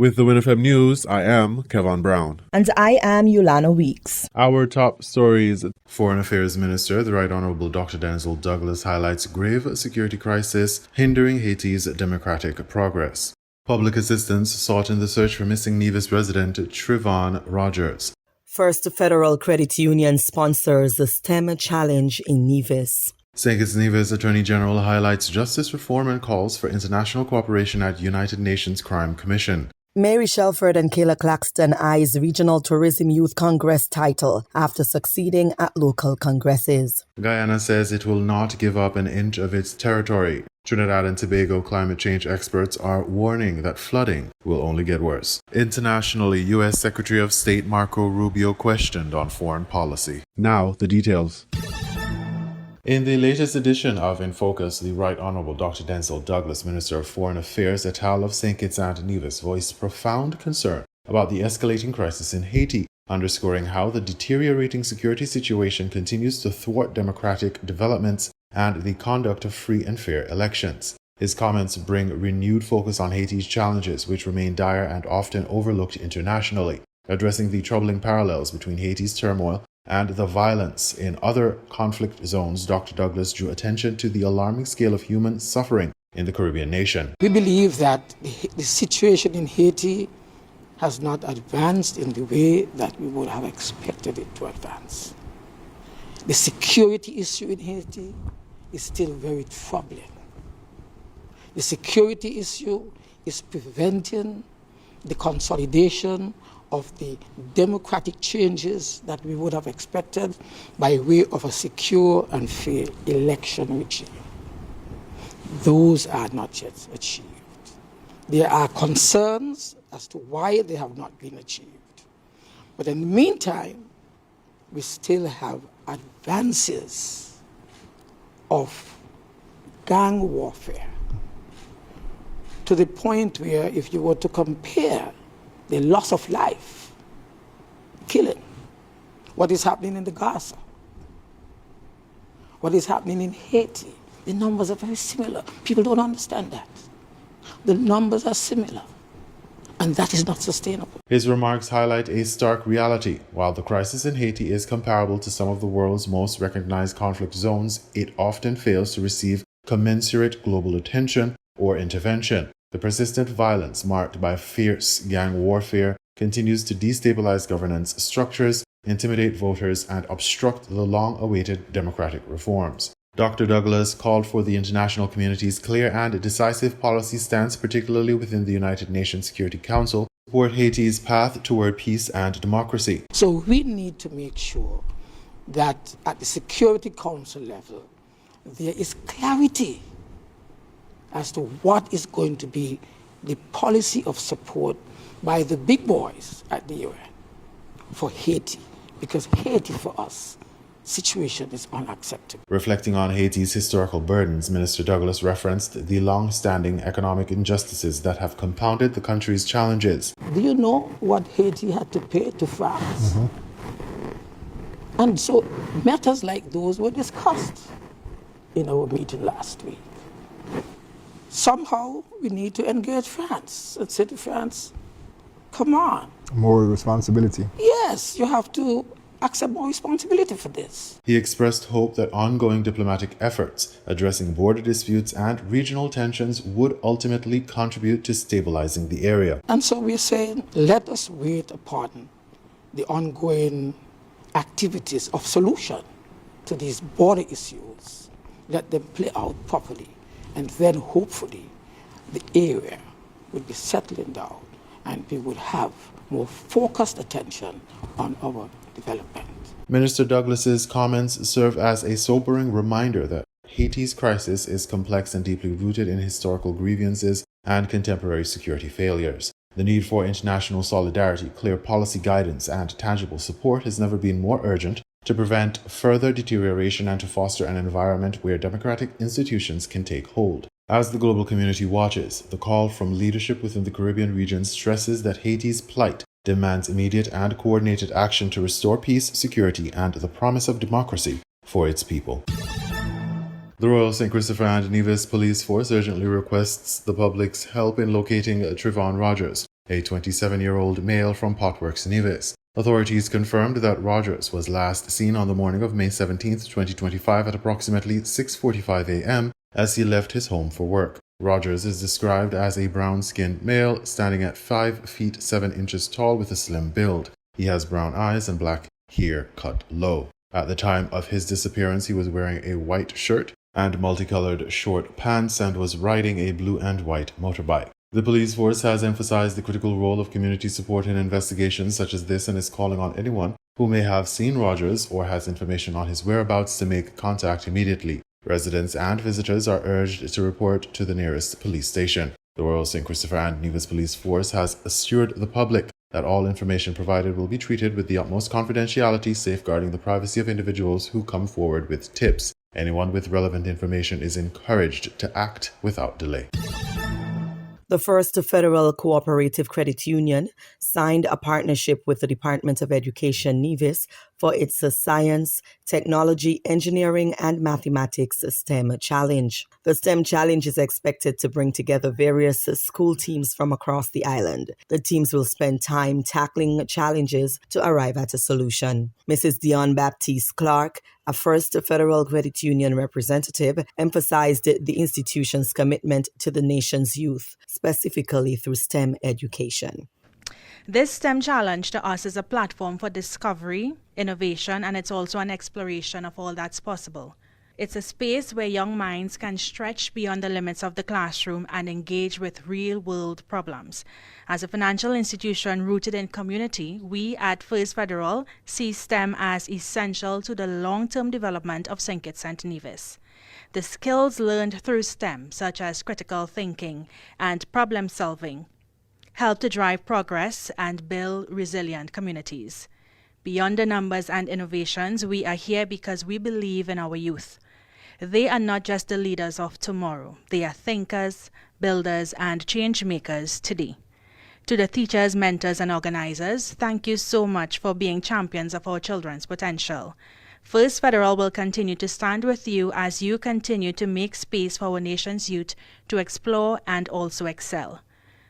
With the WINN FM News, I am Kevin Brown. And I am Yolana Weeks. Our top stories. Foreign Affairs Minister, the Right Honourable Dr. Denzel Douglas, highlights grave security crisis hindering Haiti's democratic progress. Public assistance sought in the search for missing Nevis resident Trevon Rogers. First Federal Credit Union sponsors the STEM Challenge in Nevis. St. Kitts Nevis Attorney General highlights justice reform and calls for international cooperation at United Nations Crime Commission. Mary Shelford and Kayla Claxton eyes Regional Tourism Youth Congress title after succeeding at local congresses. Guyana says it will not give up an inch of its territory. Trinidad and Tobago climate change experts are warning that flooding will only get worse. Internationally, U.S. Secretary of State Marco Rubio questioned on foreign policy. Now, the details. In the latest edition of In Focus, the Right Honourable Dr. Denzel Douglas, Minister of Foreign Affairs et al. Of St. Kitts and Nevis, voiced profound concern about the escalating crisis in Haiti, underscoring how the deteriorating security situation continues to thwart democratic developments and the conduct of free and fair elections. His comments bring renewed focus on Haiti's challenges, which remain dire and often overlooked internationally. Addressing the troubling parallels between Haiti's turmoil and the violence in other conflict zones, Dr. Douglas drew attention to the alarming scale of human suffering in the Caribbean nation. We believe that the situation in Haiti has not advanced in the way that we would have expected it to advance. The security issue in Haiti is still very troubling. The security issue is preventing the consolidation of the democratic changes that we would have expected by way of a secure and fair election regime. Those are not yet achieved. There are concerns as to why they have not been achieved. But in the meantime, we still have advances of gang warfare to the point where if you were to compare the loss of life, killing, what is happening in the Gaza, what is happening in Haiti, the numbers are very similar. People don't understand that. The numbers are similar, and that is not sustainable. His remarks highlight a stark reality. While the crisis in Haiti is comparable to some of the world's most recognized conflict zones, it often fails to receive commensurate global attention or intervention. The persistent violence marked by fierce gang warfare continues to destabilize governance structures, intimidate voters, and obstruct the long-awaited democratic reforms. Dr. Douglas called for the international community's clear and decisive policy stance, particularly within the United Nations Security Council, to support Haiti's path toward peace and democracy. So we need to make sure that at the Security Council level, there is clarity as to what is going to be the policy of support by the big boys at the UN for Haiti, because Haiti for us, situation is unacceptable. Reflecting on Haiti's historical burdens, Minister Douglas referenced the long-standing economic injustices that have compounded the country's challenges. Do you know what Haiti had to pay to France? And so matters like those were discussed in our meeting last week. Somehow we need to engage France and say to France, come on. More responsibility. Yes, you have to accept more responsibility for this. He expressed hope that ongoing diplomatic efforts addressing border disputes and regional tensions would ultimately contribute to stabilizing the area. And so we're saying, let us wait upon the ongoing activities of solution to these border issues. Let them play out properly. And then hopefully the area will be settling down and we will have more focused attention on our development. Minister Douglas's comments serve as a sobering reminder that Haiti's crisis is complex and deeply rooted in historical grievances and contemporary security failures. The need for international solidarity, clear policy guidance, and tangible support has never been more urgent to prevent further deterioration and to foster an environment where democratic institutions can take hold. As the global community watches, the call from leadership within the Caribbean region stresses that Haiti's plight demands immediate and coordinated action to restore peace, security, and the promise of democracy for its people. The Royal St. Christopher and Nevis Police Force urgently requests the public's help in locating Trevon Rogers, a 27-year-old male from Potworks, Nevis. Authorities confirmed that Rogers was last seen on the morning of May 17, 2025 at approximately 6:45 a.m. as he left his home for work. Rogers is described as a brown-skinned male, standing at 5 feet 7 inches tall with a slim build. He has brown eyes and black hair cut low. At the time of his disappearance, he was wearing a white shirt and multicolored short pants and was riding a blue and white motorbike. The police force has emphasized the critical role of community support in investigations such as this and is calling on anyone who may have seen Rogers or has information on his whereabouts to make contact immediately. Residents and visitors are urged to report to the nearest police station. The Royal St. Christopher and Nevis Police Force has assured the public that all information provided will be treated with the utmost confidentiality, safeguarding the privacy of individuals who come forward with tips. Anyone with relevant information is encouraged to act without delay. The First Federal Cooperative Credit Union signed a partnership with the Department of Education Nevis for its Science, Technology, Engineering, and Mathematics STEM Challenge. The STEM Challenge is expected to bring together various school teams from across the island. The teams will spend time tackling challenges to arrive at a solution. Mrs. Dion Baptiste Clark, a First Federal Credit Union representative, emphasized the institution's commitment to the nation's youth, specifically through STEM education. This STEM challenge to us is a platform for discovery, innovation, and it's also an exploration of all that's possible. It's a space where young minds can stretch beyond the limits of the classroom and engage with real-world problems. As a financial institution rooted in community, we at First Federal see STEM as essential to the long-term development of St. Kitts and Nevis. The skills learned through STEM, such as critical thinking and problem-solving, help to drive progress and build resilient communities. Beyond the numbers and innovations, we are here because we believe in our youth. They are not just the leaders of tomorrow. They are thinkers, builders, and change makers today. To the teachers, mentors, and organizers, thank you so much for being champions of our children's potential. First Federal will continue to stand with you as you continue to make space for our nation's youth to explore and also excel.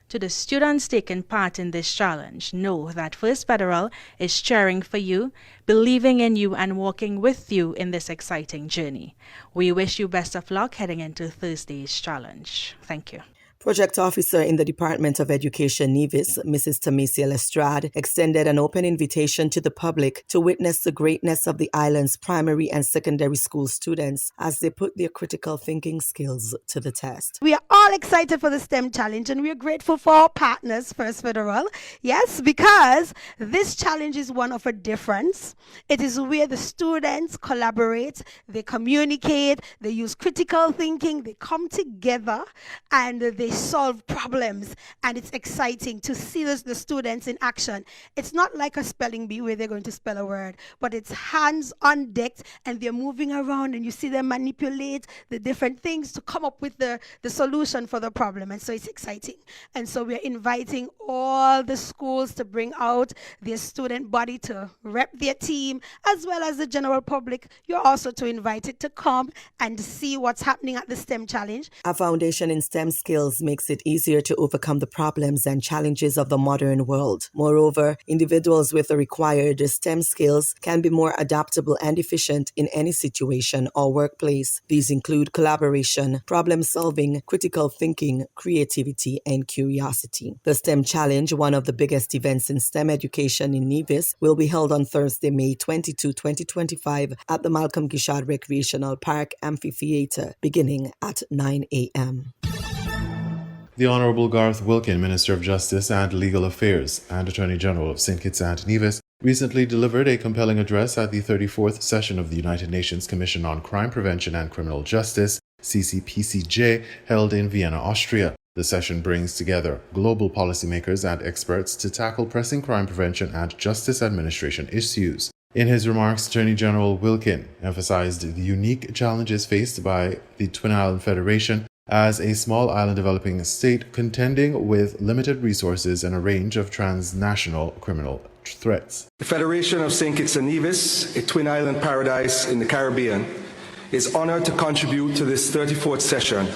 To the students taking part in this challenge, know that First Federal is cheering for you, believing in you, and walking with you in this exciting journey. We wish you best of luck heading into Thursday's challenge. Thank you. Project Officer in the Department of Education Nevis, Mrs. Tamicia Lestrade, extended an open invitation to the public to witness the greatness of the island's primary and secondary school students as they put their critical thinking skills to the test. We are all excited for the STEM challenge and we are grateful for our partners, First Federal. Yes, because this challenge is one of a difference. It is where the students collaborate, they communicate, they use critical thinking, they come together and they solve problems, and it's exciting to see the students in action. It's not like a spelling bee where they're going to spell a word, but it's hands on deck and they're moving around and you see them manipulate the different things to come up with the solution for the problem, and so it's exciting. And so we're inviting all the schools to bring out their student body to rep their team, as well as the general public. You're also to invite it to come and see what's happening at the STEM challenge. A foundation in STEM skills makes it easier to overcome the problems and challenges of the modern world. Moreover, individuals with the required STEM skills can be more adaptable and efficient in any situation or workplace. These include collaboration, problem solving, critical thinking, creativity, and curiosity. The STEM Challenge, one of the biggest events in STEM education in Nevis, will be held on Thursday, May 22, 2025 at the Malcolm Gishard Recreational Park Amphitheatre, beginning at 9 a.m. The Honourable Garth Wilkin, Minister of Justice and Legal Affairs and Attorney General of St. Kitts and Nevis, recently delivered a compelling address at the 34th session of the United Nations Commission on Crime Prevention and Criminal Justice, CCPCJ, held in Vienna, Austria. The session brings together global policymakers and experts to tackle pressing crime prevention and justice administration issues. In his remarks, Attorney General Wilkin emphasized the unique challenges faced by the Twin Island Federation as a small island developing state contending with limited resources and a range of transnational criminal threats. The Federation of St. Kitts and Nevis, a twin island paradise in the Caribbean, is honored to contribute to this 34th session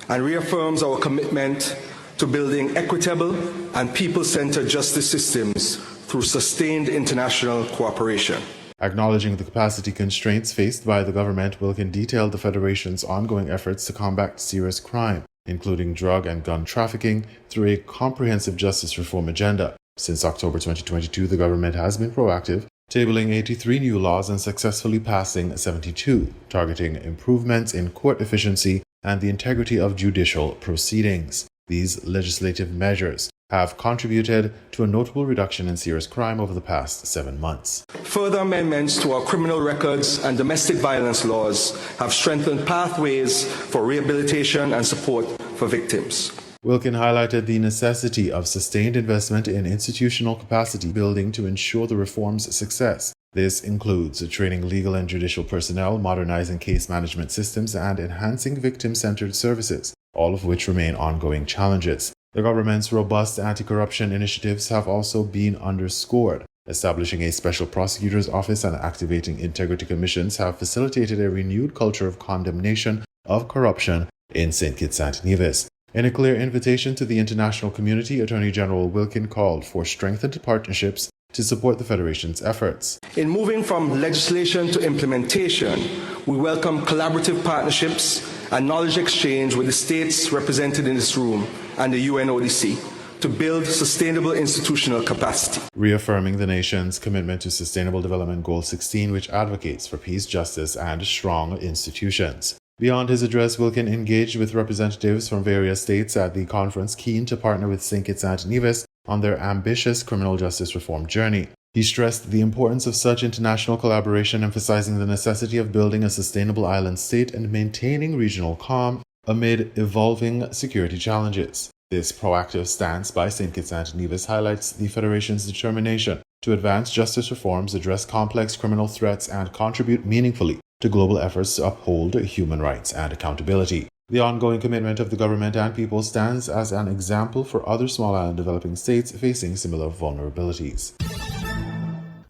and reaffirms our commitment to building equitable, and people-centered justice systems through sustained international cooperation. Acknowledging the capacity constraints faced by the government, Wilkin detailed the Federation's ongoing efforts to combat serious crime, including drug and gun trafficking, through a comprehensive justice reform agenda. Since October 2022, the government has been proactive, tabling 83 new laws and successfully passing 72, targeting improvements in court efficiency and the integrity of judicial proceedings. These legislative measures have contributed to a notable reduction in serious crime over the past 7 months. Further amendments to our criminal records and domestic violence laws have strengthened pathways for rehabilitation and support for victims. Wilkin highlighted the necessity of sustained investment in institutional capacity building to ensure the reform's success. This includes training legal and judicial personnel, modernizing case management systems, and enhancing victim-centered services, all of which remain ongoing challenges. The government's robust anti-corruption initiatives have also been underscored. Establishing a special prosecutor's office and activating integrity commissions have facilitated a renewed culture of condemnation of corruption in St. Kitts and Nevis. In a clear invitation to the international community, Attorney General Wilkin called for strengthened partnerships to support the Federation's efforts. In moving from legislation to implementation, we welcome collaborative partnerships and knowledge exchange with the states represented in this room and the UNODC to build sustainable institutional capacity. Reaffirming the nation's commitment to Sustainable Development Goal 16, which advocates for peace, justice, and strong institutions. Beyond his address, Wilkin engaged with representatives from various states at the conference, keen to partner with St. Kitts and Nevis on their ambitious criminal justice reform journey. He stressed the importance of such international collaboration, emphasizing the necessity of building a sustainable island state and maintaining regional calm amid evolving security challenges. This proactive stance by St. Kitts and Nevis highlights the Federation's determination to advance justice reforms, address complex criminal threats, and contribute meaningfully to global efforts to uphold human rights and accountability. The ongoing commitment of the government and people stands as an example for other small island developing states facing similar vulnerabilities.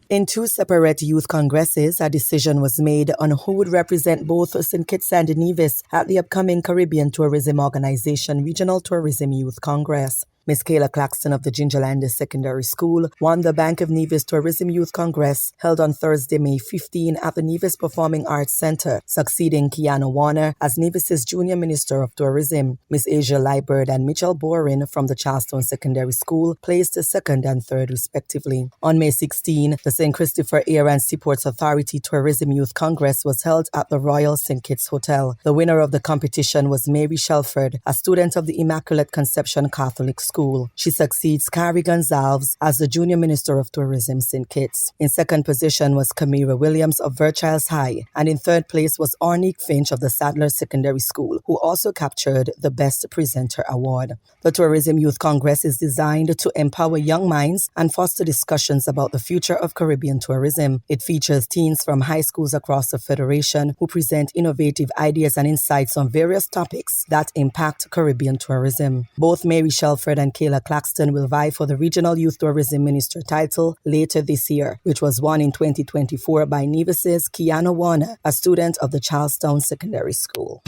In 2 separate youth congresses, a decision was made on who would represent both St. Kitts and Nevis at the upcoming Caribbean Tourism Organization Regional Tourism Youth Congress. Miss Kayla Claxton of the Gingerland Secondary School won the Bank of Nevis Tourism Youth Congress held on Thursday, May 15 at the Nevis Performing Arts Center, succeeding Kiana Warner as Nevis's Junior Minister of Tourism. Miss Asia Liebert and Mitchell Borin from the Charlestown Secondary School placed second and third respectively. On May 16, the St. Christopher Air and Seaports Authority Tourism Youth Congress was held at the Royal St. Kitts Hotel. The winner of the competition was Mary Shelford, a student of the Immaculate Conception Catholic School. She succeeds Carrie Gonzalez as the Junior Minister of Tourism, St. Kitts. In second position was Kamira Williams of Virchilds High, and in third place was Ornique Finch of the Sadler Secondary School, who also captured the Best Presenter Award. The Tourism Youth Congress is designed to empower young minds and foster discussions about the future of Caribbean tourism. It features teens from high schools across the Federation who present innovative ideas and insights on various topics that impact Caribbean tourism. Both Mary Shelford and Kayla Claxton will vie for the Regional Youth Tourism Minister title later this year, which was won in 2024 by Nevis's Kiana Warner, a student of the Charlestown Secondary School.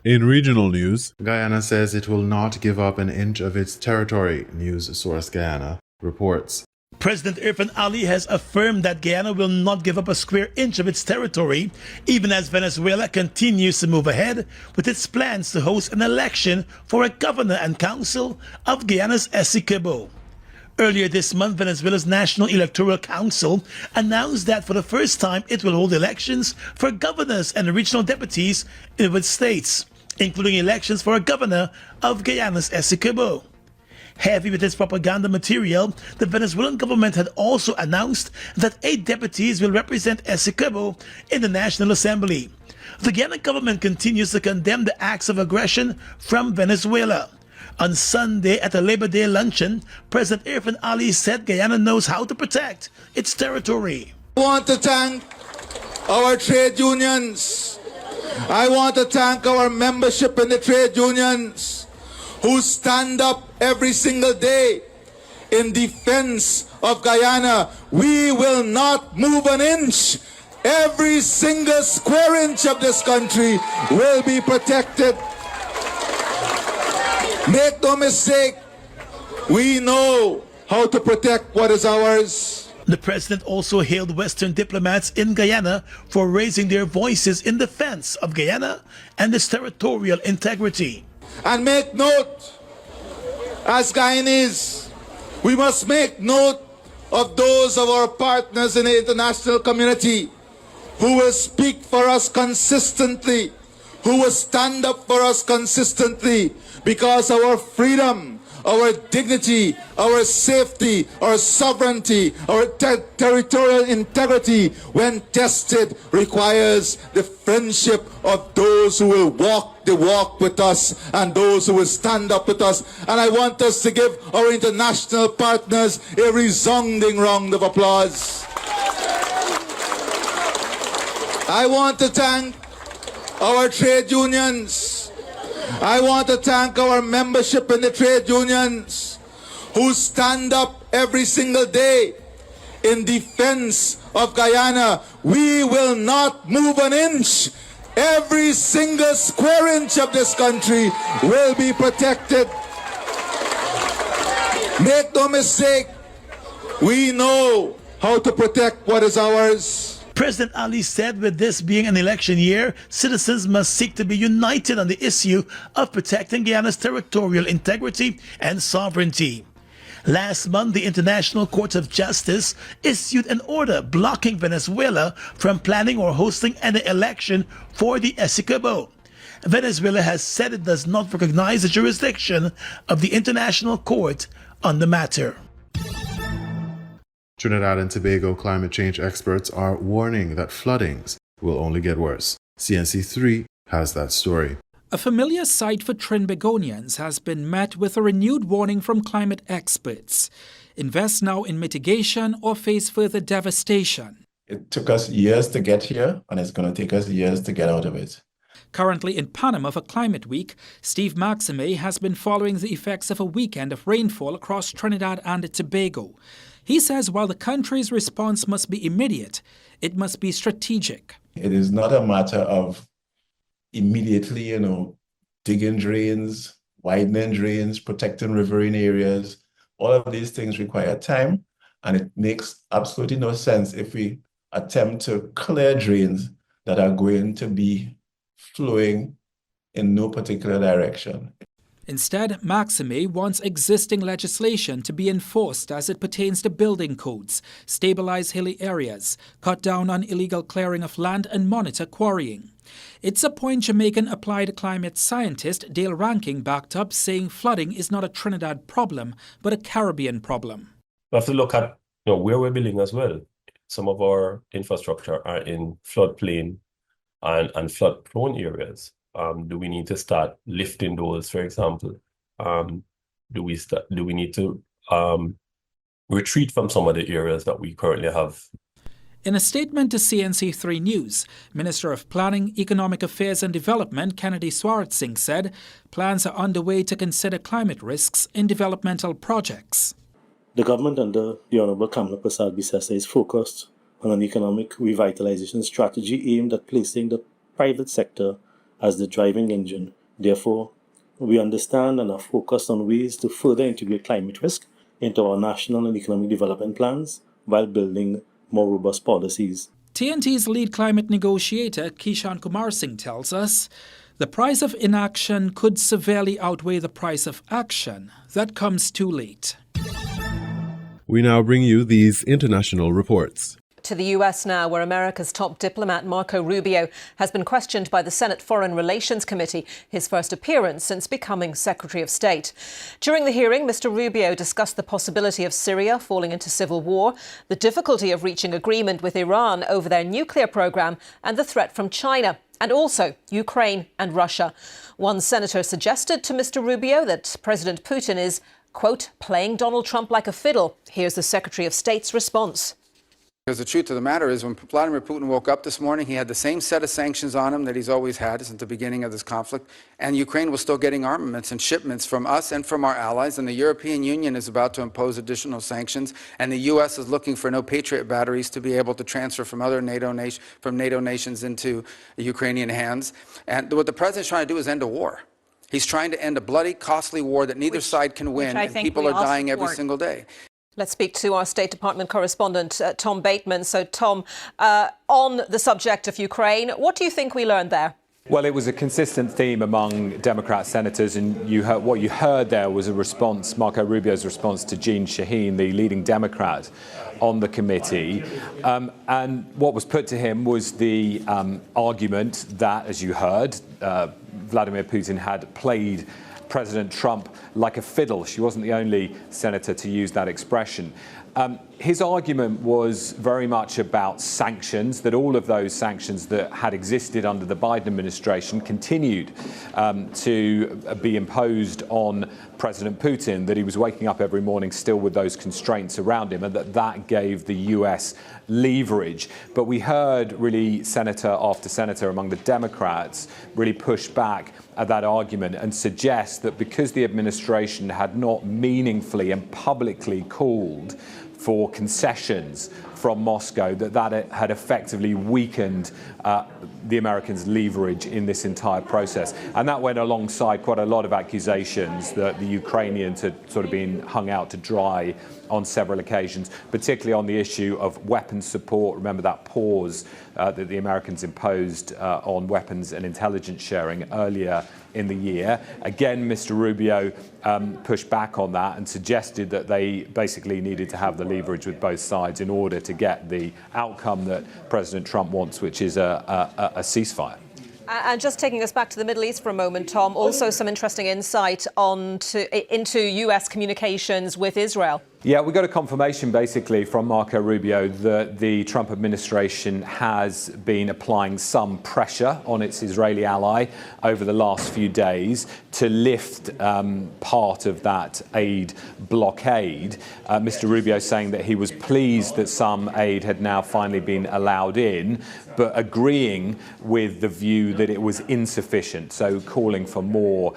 In regional news, Guyana says it will not give up an inch of its territory, news source Guyana reports. President Irfan Ali has affirmed that Guyana will not give up a square inch of its territory, even as Venezuela continues to move ahead with its plans to host an election for a governor and council of Guyana's Essequibo. Earlier this month, Venezuela's National Electoral Council announced that for the first time it will hold elections for governors and regional deputies in its states, including elections for a governor of Guyana's Essequibo. Heavy with its propaganda material, the Venezuelan government had also announced that 8 deputies will represent Essequibo in the National Assembly. The Guyana government continues to condemn the acts of aggression from Venezuela. On Sunday at a Labor Day luncheon, President Irfan Ali said Guyana knows how to protect its territory. I want to thank our trade unions. I want to thank our membership in the trade unions who stand up every single day in defense of Guyana. We will not move an inch. Every single square inch of this country will be protected. Make no mistake, We know how to protect what is ours. The president also hailed Western diplomats in Guyana for raising their voices in defense of Guyana and its territorial integrity. And make note, as Guyanese, we must make note of those of our partners in the international community who will speak for us consistently, who will stand up for us consistently, because our freedom, our dignity, our safety, our sovereignty, our territorial integrity, when tested, requires the friendship of those who will walk the walk with us and those who will stand up with us. And I want us to give our international partners a resounding round of applause. I want to thank our trade unions. I want to thank our membership in the trade unions who stand up every single day in defense of Guyana. We will not move an inch. Every single square inch of this country will be protected. Make no mistake, we know how to protect what is ours. President Ali said with this being an election year, citizens must seek to be united on the issue of protecting Guyana's territorial integrity and sovereignty. Last month, the International Court of Justice issued an order blocking Venezuela from planning or hosting any election for the Essequibo. Venezuela has said it does not recognize the jurisdiction of the International Court on the matter. Trinidad and Tobago climate change experts are warning that floodings will only get worse. CNC3 has that story. A familiar sight for Trinbagonians has been met with a renewed warning from climate experts. Invest now in mitigation or face further devastation. It took us years to get here, and it's going to take us years to get out of it. Currently in Panama for Climate Week, Steve Maxime has been following the effects of a weekend of rainfall across Trinidad and Tobago. He says while the country's response must be immediate, it must be strategic. It is not a matter of immediately, digging drains, widening drains, protecting riverine areas. All of these things require time, and it makes absolutely no sense if we attempt to clear drains that are going to be flowing in no particular direction. Instead, Maxime wants existing legislation to be enforced as it pertains to building codes, stabilize hilly areas, cut down on illegal clearing of land and monitor quarrying. It's a point Jamaican applied climate scientist Dale Ranking backed up, saying flooding is not a Trinidad problem, but a Caribbean problem. We have to look at where we're building as well. Some of our infrastructure are in floodplain and flood-prone areas. Do we need to start lifting those, for example? Do we need to retreat from some of the areas that we currently have? In a statement to CNC3 News, Minister of Planning, Economic Affairs and Development Kennedy Swartzing said plans are underway to consider climate risks in developmental projects. The government under the Honourable Kamala Prasad Bisesa is focused on an economic revitalization strategy aimed at placing the private sector as the driving engine. Therefore, we understand and are focused on ways to further integrate climate risk into our national and economic development plans while building more robust policies. TNT's lead climate negotiator, Kishan Kumar Singh, tells us the price of inaction could severely outweigh the price of action. That comes too late. We now bring you these international reports. To the US now, where America's top diplomat Marco Rubio has been questioned by the Senate Foreign Relations Committee, his first appearance since becoming Secretary of State. During the hearing, Mr. Rubio discussed the possibility of Syria falling into civil war, the difficulty of reaching agreement with Iran over their nuclear program, and the threat from China, and also Ukraine and Russia. One senator suggested to Mr. Rubio that President Putin is, quote, playing Donald Trump like a fiddle. Here's the Secretary of State's response. Because the truth of the matter is, when Vladimir Putin woke up this morning, he had the same set of sanctions on him that he's always had since the beginning of this conflict. And Ukraine was still getting armaments and shipments from us and from our allies. And the European Union is about to impose additional sanctions. And the U.S. is looking for no Patriot batteries to be able to transfer from other NATO nations into Ukrainian hands. And what the president's trying to do is end a war. He's trying to end a bloody, costly war that neither side can win, and people are dying every single day. Let's speak to our State Department correspondent, Tom Bateman. So, Tom, on the subject of Ukraine, what do you think we learned there? Well, it was a consistent theme among Democrat senators, and what you heard there was a response, Marco Rubio's response to Jeanne Shaheen, the leading Democrat on the committee. And what was put to him was the argument that, as you heard, Vladimir Putin had played President Trump like a fiddle. She wasn't the only senator to use that expression. His argument was very much about sanctions, that all of those sanctions that had existed under the Biden administration continued to be imposed on President Putin, that he was waking up every morning still with those constraints around him, and that gave the US leverage. But we heard really senator after senator among the Democrats really push back at that argument and suggest that because the administration had not meaningfully and publicly called for concessions from Moscow, that had effectively weakened the Americans' leverage in this entire process. And that went alongside quite a lot of accusations that the Ukrainians had sort of been hung out to dry on several occasions, particularly on the issue of weapons support. Remember that pause that the Americans imposed on weapons and intelligence sharing earlier in the year. Again, Mr. Rubio pushed back on that and suggested that they basically needed to have the leverage with both sides in order to get the outcome that President Trump wants, which is a ceasefire. And just taking us back to the Middle East for a moment, Tom, also some interesting insight into US communications with Israel. Yeah, we got a confirmation basically from Marco Rubio that the Trump administration has been applying some pressure on its Israeli ally over the last few days to lift part of that aid blockade. Mr. Rubio saying that he was pleased that some aid had now finally been allowed in, but agreeing with the view that it was insufficient, so calling for more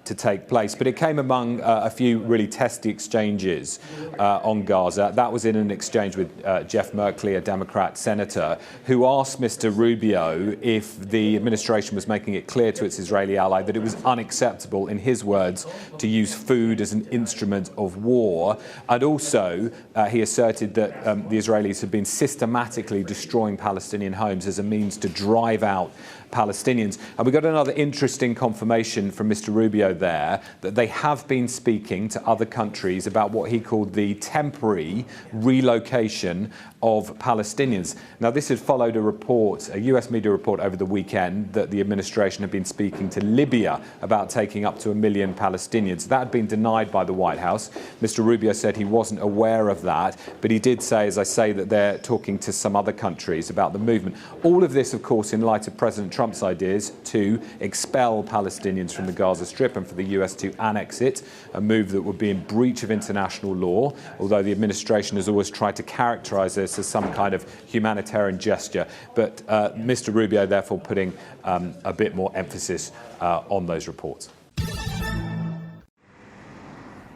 to take place. But it came among a few really testy exchanges on Gaza. That was in an exchange with Jeff Merkley, a Democrat senator, who asked Mr. Rubio if the administration was making it clear to its Israeli ally that it was unacceptable, in his words, to use food as an instrument of war. And also, he asserted that the Israelis had been systematically destroying Palestinian homes as a means to drive out Palestinians. And we got another interesting confirmation from Mr. Rubio there that they have been speaking to other countries about what he called the temporary relocation of Palestinians. Now, this had followed a report, a US media report over the weekend, that the administration had been speaking to Libya about taking up to 1 million Palestinians. That had been denied by the White House. Mr. Rubio said he wasn't aware of that, but he did say, as I say, that they're talking to some other countries about the movement. All of this, of course, in light of President Trump's ideas to expel Palestinians from the Gaza Strip and for the US to annex it, a move that would be in breach of international law, although the administration has always tried to characterize this as some kind of humanitarian gesture. But Mr. Rubio, therefore, putting a bit more emphasis on those reports.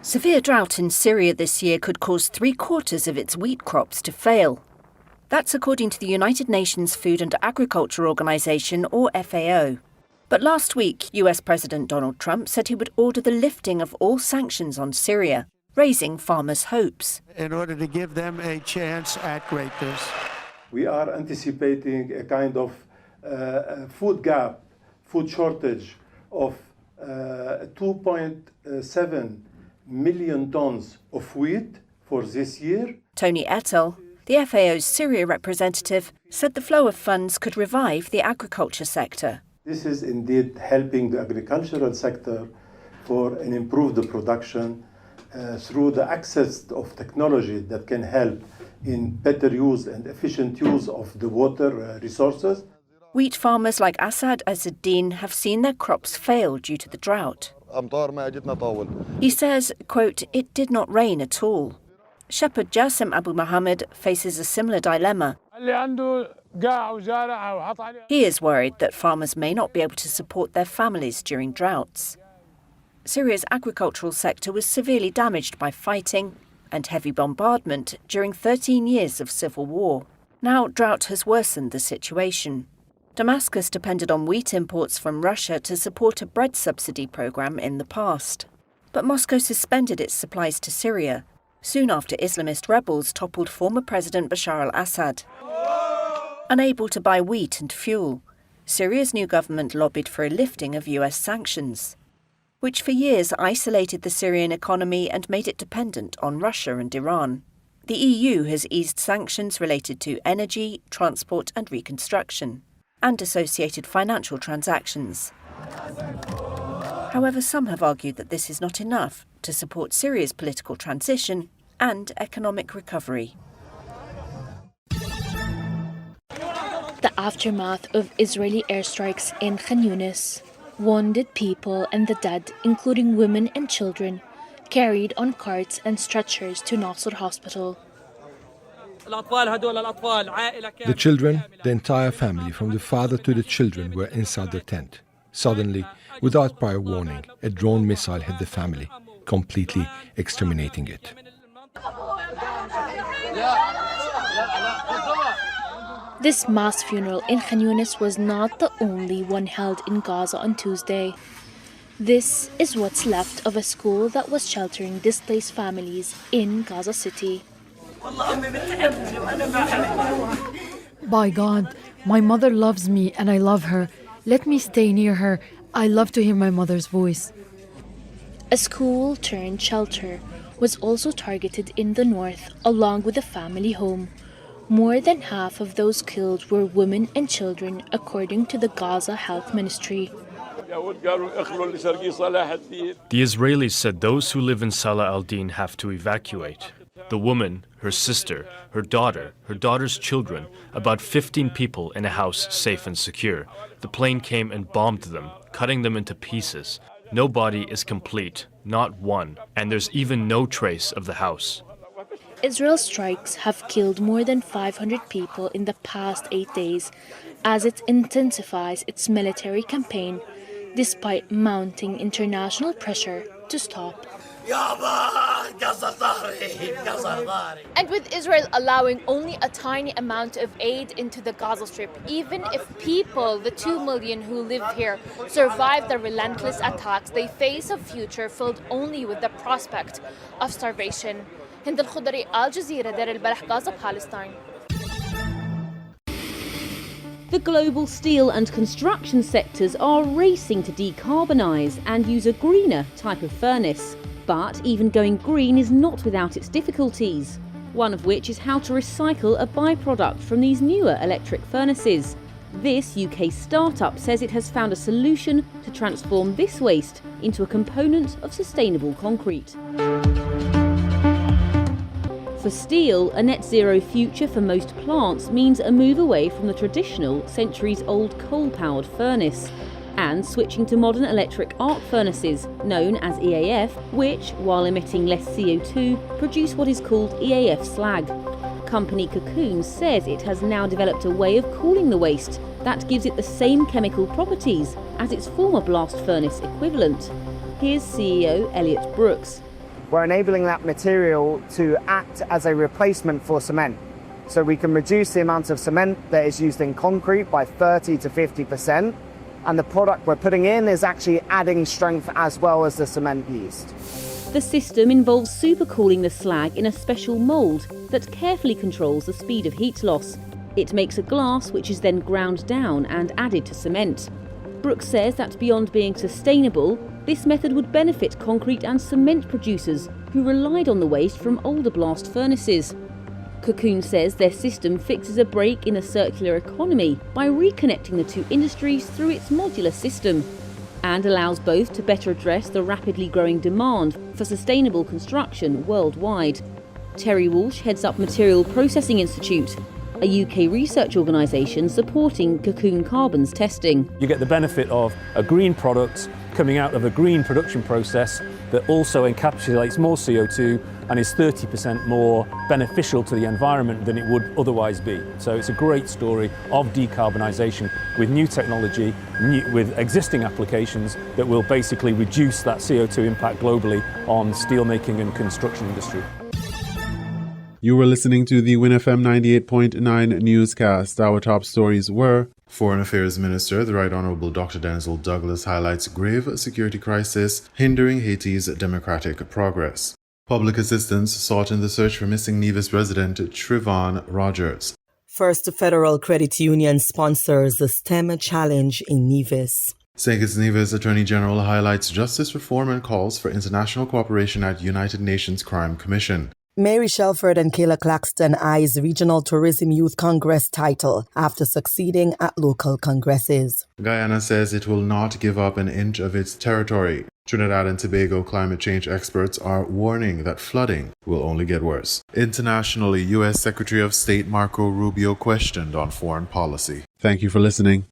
Severe drought in Syria this year could cause 3/4 of its wheat crops to fail. That's according to the United Nations Food and Agriculture Organization, or FAO. But last week, US President Donald Trump said he would order the lifting of all sanctions on Syria, raising farmers' hopes. In order to give them a chance at greatness. We are anticipating a kind of food gap, food shortage of 2.7 million tons of wheat for this year. Tony Ettel, the FAO's Syria representative, said the flow of funds could revive the agriculture sector. This is indeed helping the agricultural sector for an improved production through the access of technology that can help in better use and efficient use of the water resources. Wheat farmers like Asad Azzeddin have seen their crops fail due to the drought. He says, quote, "It did not rain at all." Shepherd Jassim Abu Mohammed faces a similar dilemma. He is worried that farmers may not be able to support their families during droughts. Syria's agricultural sector was severely damaged by fighting and heavy bombardment during 13 years of civil war. Now drought has worsened the situation. Damascus depended on wheat imports from Russia to support a bread subsidy program in the past. But Moscow suspended its supplies to Syria, soon after Islamist rebels toppled former President Bashar al-Assad. Unable to buy wheat and fuel, Syria's new government lobbied for a lifting of US sanctions, which for years isolated the Syrian economy and made it dependent on Russia and Iran. The EU has eased sanctions related to energy, transport and reconstruction, and associated financial transactions. However, some have argued that this is not enough to support Syria's political transition and economic recovery. The aftermath of Israeli airstrikes in Khan Yunis. Wounded people and the dead, including women and children, carried on carts and stretchers to Nasser Hospital. The children, the entire family, from the father to the children, were inside their tent. Suddenly, without prior warning, a drone missile hit the family, completely exterminating it. This mass funeral in Khan Yunis was not the only one held in Gaza on Tuesday. This is what's left of a school that was sheltering displaced families in Gaza City. By God, my mother loves me and I love her. Let me stay near her. I love to hear my mother's voice. A school turned shelter was also targeted in the north, along with a family home. More than half of those killed were women and children, according to the Gaza Health Ministry. The Israelis said those who live in Salah al-Din have to evacuate. The woman, her sister, her daughter, her daughter's children, about 15 people in a house safe and secure. The plane came and bombed them, cutting them into pieces. No body is complete, not one, and there's even no trace of the house. Israel's strikes have killed more than 500 people in the past 8 days as it intensifies its military campaign, despite mounting international pressure to stop. And with Israel allowing only a tiny amount of aid into the Gaza Strip, even if people, the 2 million who live here, survive the relentless attacks, they face a future filled only with the prospect of starvation. Hind al-Khudari, Al Jazeera, Deir al-Balah, Gaza, Palestine. The global steel and construction sectors are racing to decarbonise and use a greener type of furnace. But even going green is not without its difficulties, one of which is how to recycle a byproduct from these newer electric furnaces. This UK startup says it has found a solution to transform this waste into a component of sustainable concrete. For steel, a net zero future for most plants means a move away from the traditional, centuries-old coal-powered furnace and switching to modern electric arc furnaces, known as EAF, which, while emitting less CO2, produce what is called EAF slag. Company Cocoon says it has now developed a way of cooling the waste that gives it the same chemical properties as its former blast furnace equivalent. Here's CEO Elliot Brooks. We're enabling that material to act as a replacement for cement. So we can reduce the amount of cement that is used in concrete by 30 to 50%. And the product we're putting in is actually adding strength as well as the cement used. The system involves supercooling the slag in a special mould that carefully controls the speed of heat loss. It makes a glass which is then ground down and added to cement. Brooks says that beyond being sustainable, this method would benefit concrete and cement producers who relied on the waste from older blast furnaces. Cocoon says their system fixes a break in the circular economy by reconnecting the two industries through its modular system and allows both to better address the rapidly growing demand for sustainable construction worldwide. Terry Walsh heads up Material Processing Institute, a UK research organisation supporting Cocoon Carbon's testing. You get the benefit of a green product coming out of a green production process that also encapsulates more CO2 and is 30% more beneficial to the environment than it would otherwise be. So it's a great story of decarbonisation with new technology, with existing applications that will basically reduce that CO2 impact globally on steelmaking and construction industry. You were listening to the WINN FM 98.9 newscast. Our top stories were: Foreign Affairs Minister, the Right Honourable Dr. Denzel Douglas, highlights grave security crisis hindering Haiti's democratic progress. Public assistance sought in the search for missing Nevis resident Trevon Rogers. First Federal Credit Union sponsors the STEM Challenge in Nevis. St. Kitts Nevis Attorney General highlights justice reform and calls for international cooperation at United Nations Crime Commission. Mary Shelford and Kayla Claxton eyes Regional Tourism Youth Congress title after succeeding at local congresses. Guyana says it will not give up an inch of its territory. Trinidad and Tobago climate change experts are warning that flooding will only get worse. Internationally, U.S. Secretary of State Marco Rubio questioned on foreign policy. Thank you for listening.